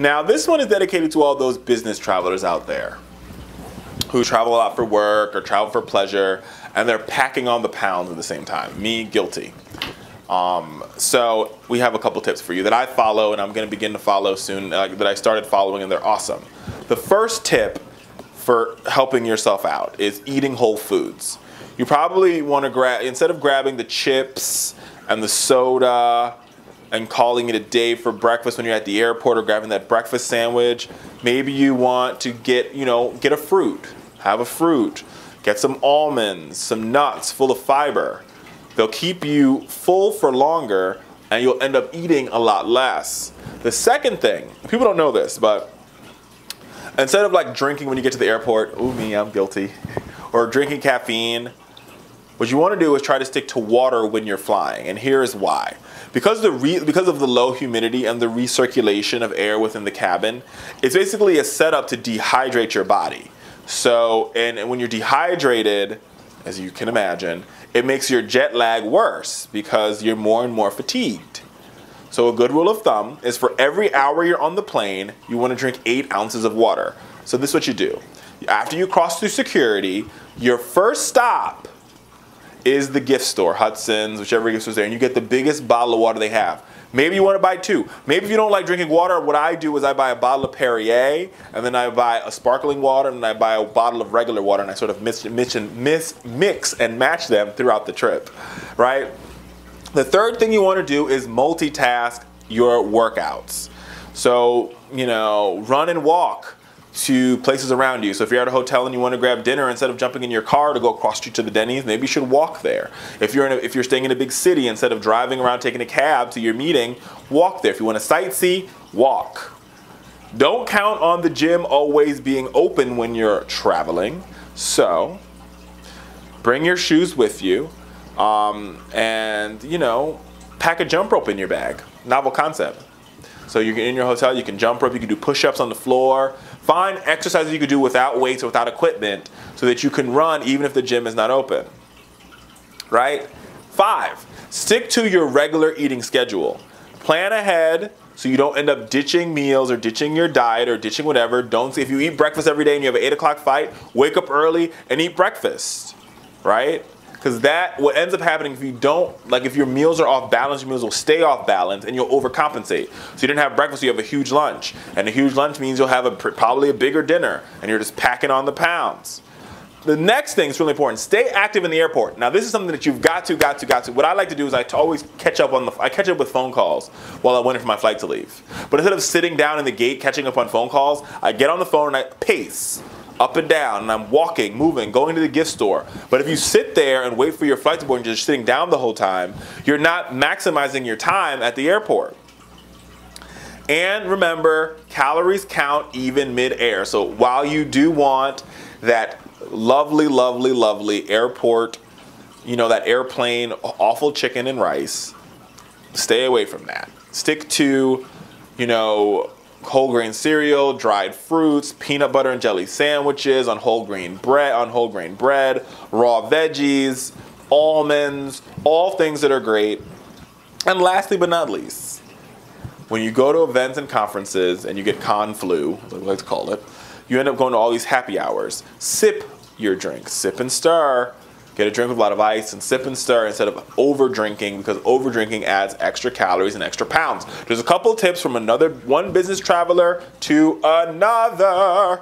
Now, this one is dedicated to all those business travelers out there who travel a lot for work or travel for pleasure, and they're packing on the pounds at the same time. Me, guilty. So we have a couple tips for you that I follow, and I'm going to begin to follow soon, that I started following, and they're awesome. The first tip for helping yourself out is eating whole foods. You probably want to grab, instead of grabbing the chips and the soda and calling it a day for breakfast when you're at the airport or grabbing that breakfast sandwich, maybe you want to get, get a fruit. Have a fruit. Get some almonds, some nuts full of fiber. They'll keep you full for longer and you'll end up eating a lot less. The second thing, people don't know this, but instead of like drinking when you get to the airport, ooh me, I'm guilty, or drinking caffeine, what you want to do is try to stick to water when you're flying, and here is why. Because of the low humidity and the recirculation of air within the cabin, it's basically a setup to dehydrate your body. So, and when you're dehydrated, as you can imagine, it makes your jet lag worse because you're more and more fatigued. So a good rule of thumb is for every hour you're on the plane, you want to drink 8 ounces of water. So this is what you do. After you cross through security, your first stop is the gift store, Hudson's, whichever gift store's there, and you get the biggest bottle of water they have. Maybe you want to buy 2. Maybe if you don't like drinking water, what I do is I buy a bottle of Perrier, and then I buy a sparkling water, and then I buy a bottle of regular water, and I sort of mix and match them throughout the trip, right? The third thing you want to do is multitask your workouts. So, run and walk to places around you. So if you're at a hotel and you want to grab dinner, instead of jumping in your car to go across the street to the Denny's, maybe you should walk there. If you're staying in a big city, instead of driving around taking a cab to your meeting, walk there. If you want to sightsee, walk. Don't count on the gym always being open when you're traveling. So bring your shoes with you, and pack a jump rope in your bag. Novel concept. So you're in your hotel, you can jump rope, you can do push-ups on the floor. Find exercises you can do without weights or without equipment so that you can run even if the gym is not open, right? 5, stick to your regular eating schedule. Plan ahead so you don't end up ditching meals or ditching your diet or ditching whatever. If you eat breakfast every day and you have an 8 o'clock flight, wake up early and eat breakfast, right? Because what ends up happening if you don't, if your meals are off balance, your meals will stay off balance and you'll overcompensate. So you didn't have breakfast, you have a huge lunch. And a huge lunch means you'll have probably a bigger dinner and you're just packing on the pounds. The next thing is really important. Stay active in the airport. Now this is something that you've got to. What I like to do is I always catch up with phone calls while I'm waiting for my flight to leave. But instead of sitting down in the gate catching up on phone calls, I get on the phone and I pace up and down, and I'm walking, moving, going to the gift store. But if you sit there and wait for your flight to board and just sitting down the whole time, you're not maximizing your time at the airport. And remember, calories count even mid-air. So while you do want that lovely, lovely, lovely airport, that airplane awful chicken and rice, stay away from that. Stick to, whole grain cereal, dried fruits, peanut butter and jelly sandwiches on whole grain bread, raw veggies, almonds, all things that are great. And lastly but not least, when you go to events and conferences and you get con flu, as I like to call it, you end up going to all these happy hours. Sip your drink, sip and stir. Get a drink with a lot of ice and sip and stir instead of over drinking, because over drinking adds extra calories and extra pounds. There's a couple tips from one business traveler to another.